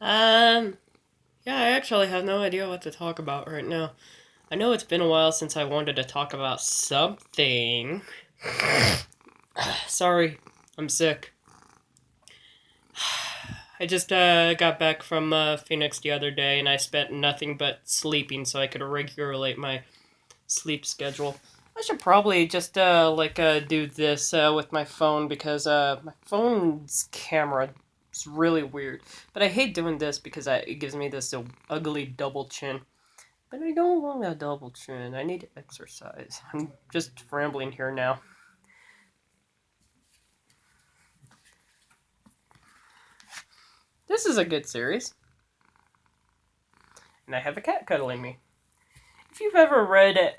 Um, yeah, I actually have no idea what to talk about right now. I know it's been a while since I wanted to talk about something. Sorry, I'm sick. I just got back from Phoenix the other day and I spent nothing but sleeping so I could regulate my sleep schedule. I should probably just do this with my phone because my phone's camera is really weird. But I hate doing this because it gives me this ugly double chin. But I don't want a double chin. I need exercise. I'm just rambling here now. This is a good series, and I have a cat cuddling me. If you've ever read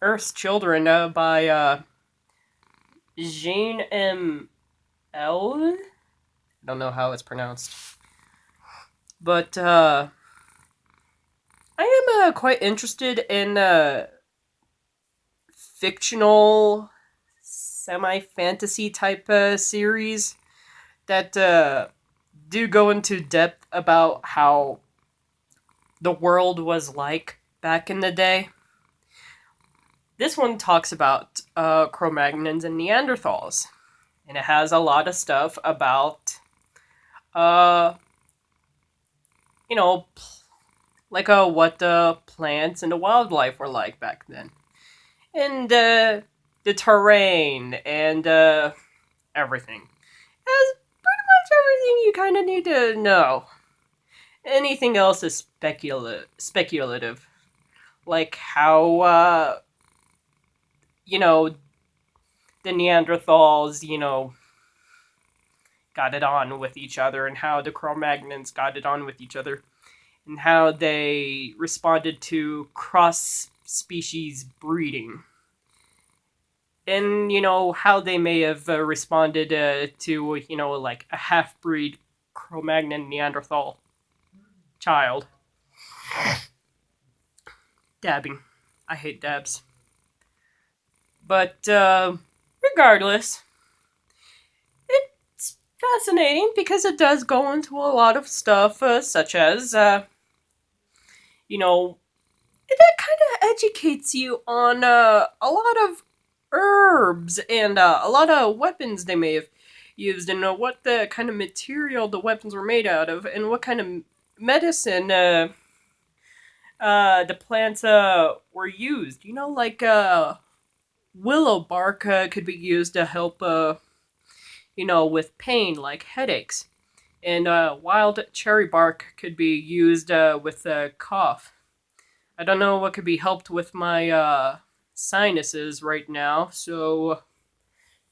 Earth's Children by Jean M. L. I don't know how it's pronounced. But I am quite interested in fictional, semi fantasy type series that do go into depth about how the world was like back in the day. This one talks about Cro Magnons and Neanderthals, and it has a lot of stuff about, uh, you know, what the plants and the wildlife were like back then, and the terrain and everything. Has pretty much everything you kind of need to know. Anything else is speculative, like how you know the Neanderthals, got it on with each other, and how the Cro-Magnons got it on with each other, and how they responded to cross-species breeding, and how they may have responded to like a half-breed Cro-Magnon Neanderthal child. Dabbing. I hate dabs. But regardless, it's fascinating because it does go into a lot of stuff, such as, you know, it kind of educates you on a lot of herbs and a lot of weapons they may have used, and what the kind of material the weapons were made out of, and what kind of medicine the plants were used. Like willow bark could be used to help, with pain like headaches, and wild cherry bark could be used with cough. I don't know what could be helped with my sinuses right now, so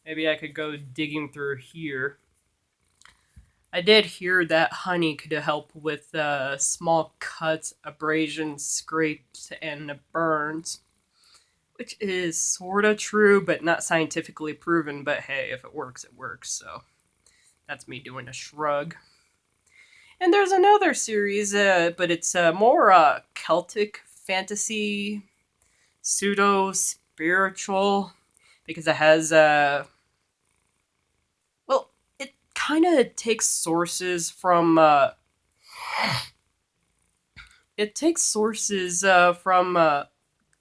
maybe I could go digging through here. I did hear that honey could help with small cuts, abrasions, scrapes, and burns, which is sort of true, but not scientifically proven. But hey, if it works, it works. So that's me doing a shrug. And there's another series, but it's more Celtic fantasy, pseudo spiritual, because it has well, it kind of takes sources from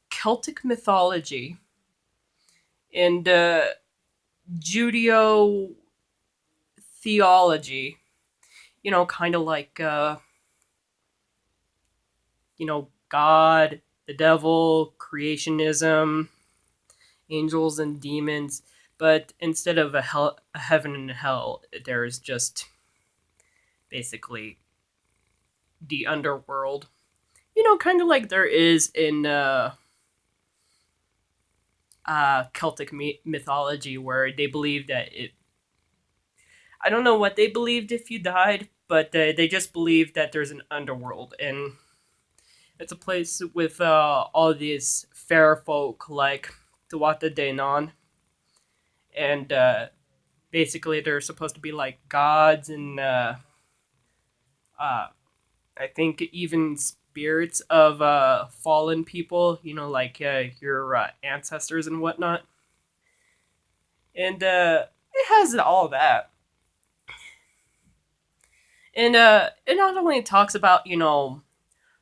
Celtic mythology and Judeo theology. Kind of like God, the devil, creationism, angels and demons. But instead of a heaven and hell, there's just basically the underworld. Kind of like there is in Celtic mythology, where they believe that it. I don't know what they believed if you died, but they just believe that there's an underworld, and it's a place with all these fair folk like Tuatha De Non, and basically they're supposed to be like gods and uh, I think even spirits of fallen people, like your ancestors and whatnot. And it has all that. And it not only talks about,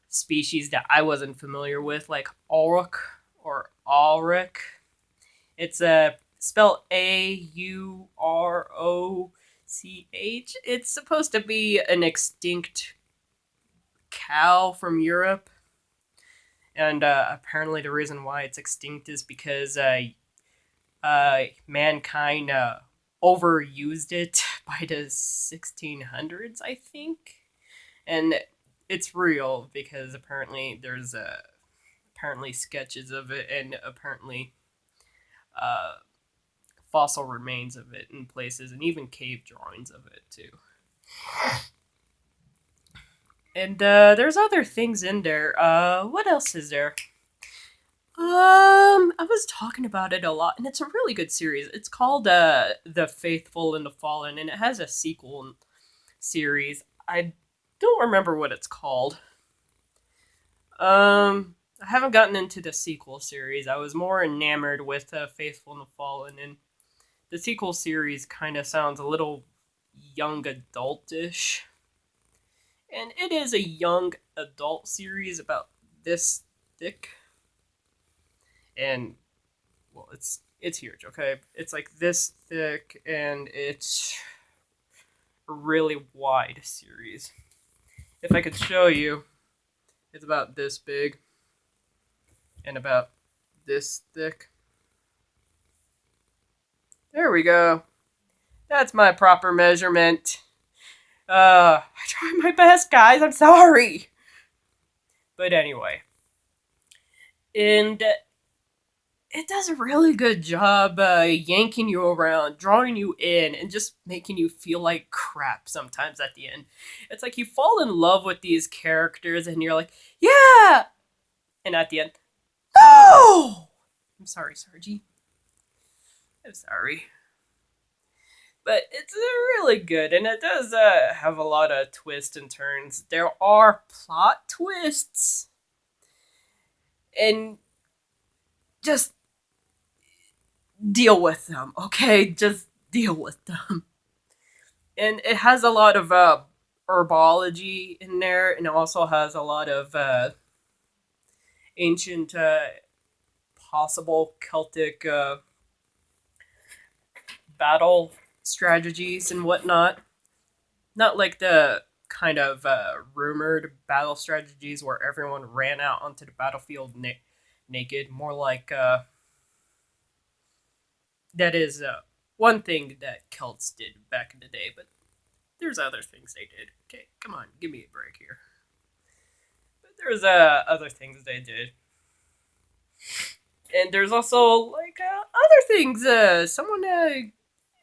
species that I wasn't familiar with, like Auruk or Auric. It's spelled Auroch. It's supposed to be an extinct cow from Europe, and apparently the reason why it's extinct is because mankind overused it by the 1600s, I think, and it's real because apparently there's apparently sketches of it and apparently uh, fossil remains of it in places and even cave drawings of it too. And there's other things in there. What else is there? I was talking about it a lot, and it's a really good series. It's called The Faithful and the Fallen, and it has a sequel series. I don't remember what it's called. I haven't gotten into the sequel series. I was more enamored with Faithful and the Fallen, and the sequel series kind of sounds a little young adultish. And it is a young adult series about this thick. And well, it's huge, okay? It's like this thick and it's a really wide series. If I could show you, it's about this big and about this thick. There we go. That's my proper measurement. I tried my best, guys. I'm sorry. But anyway. And it does a really good job yanking you around, drawing you in, and just making you feel like crap sometimes at the end. It's like you fall in love with these characters and you're like, yeah! And at the end, no! I'm sorry, Sargy. I'm sorry. But it's really good, and it does have a lot of twists and turns. There are plot twists, and just deal with them, okay? Just deal with them. And it has a lot of herbology in there, and it also has a lot of ancient, possible Celtic battle strategies and whatnot. Not like the kind of rumored battle strategies where everyone ran out onto the battlefield naked. More like that is one thing that Celts did back in the day, but there's other things they did. Okay, come on, give me a break here. But there's other things they did. And there's also like other things. Someone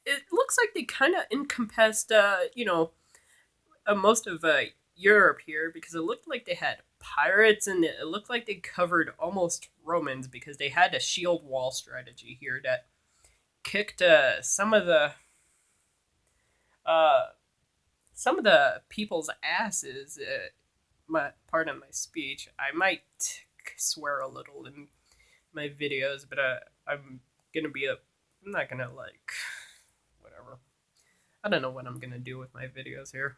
it looks like they kind of encompassed most of Europe here because it looked like they had pirates and it looked like they covered almost Romans because they had a shield wall strategy here that kicked uh, some of the people's asses. My pardon my speech. I might swear a little in my videos, but I'm gonna be I'm not gonna like whatever. I don't know what I'm gonna do with my videos here.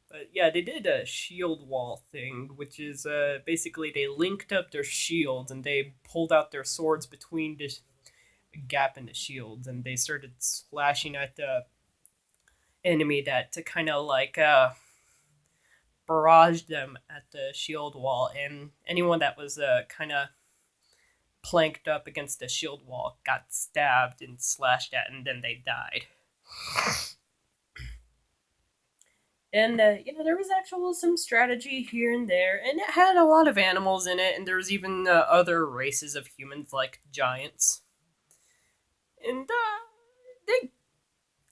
But yeah, they did a shield wall thing, which is basically they linked up their shields and they pulled out their swords between the gap in the shields and they started slashing at the enemy that to kind of like barrage them at the shield wall, and anyone that was kind of planked up against the shield wall got stabbed and slashed at, and then they died. And there was actual some strategy here and there, and it had a lot of animals in it, and there was even other races of humans like giants, and they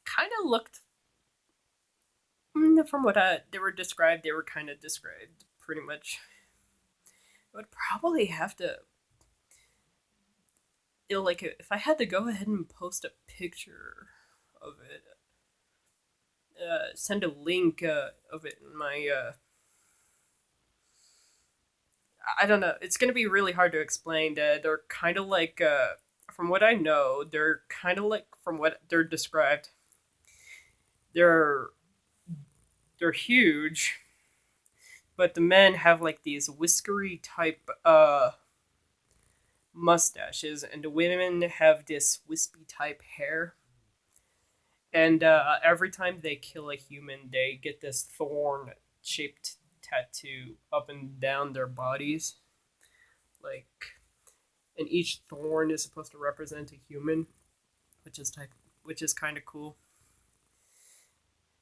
kind of looked, from what they were described, they were kind of described pretty much. I would probably have to, like, if I had to go ahead and post a picture of it, send a link of it in my. I don't know. It's gonna be really hard to explain. They're kind of like, from what I know, they're kind of like from what they're described. They're They're huge, but the men have like these whiskery type mustaches, and the women have this wispy type hair. And every time they kill a human, they get this thorn shaped tattoo up and down their bodies. Like, and each thorn is supposed to represent a human, which is type, which is kind of cool.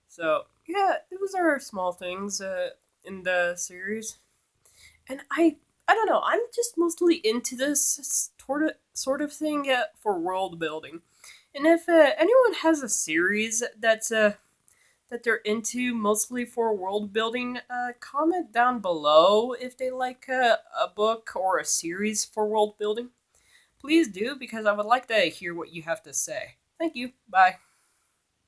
So yeah, those are small things in the series, and I don't know. I'm just mostly into this sort of thing for world building. And if anyone has a series that they're into mostly for world building, comment down below if they like a book or a series for world building. Please do, because I would like to hear what you have to say. Thank you. Bye.